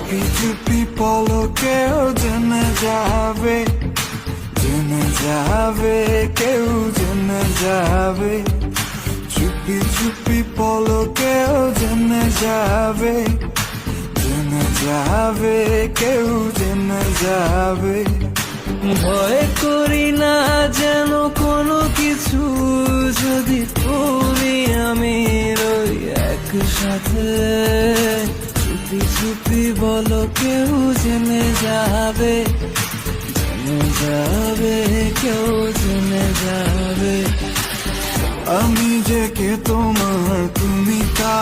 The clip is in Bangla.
চুপি চুপি পলকেও জেনে যাবে, জেনে যাবে, কেউ জেনে যাবে। চুপি চুপি পলকেও জেনে যাবে, জেনে যাবে, কেউ জেনে যাবে। ভয় করি না যেন কোনো কিছু, যদি তুমি আমি রই একসাথে। চুপি চুপি বলো কেউ জেনে যাবে, জেনে যাবে, কেউ জেনে যাবে। আমি যে কে তোমার, তুমি তা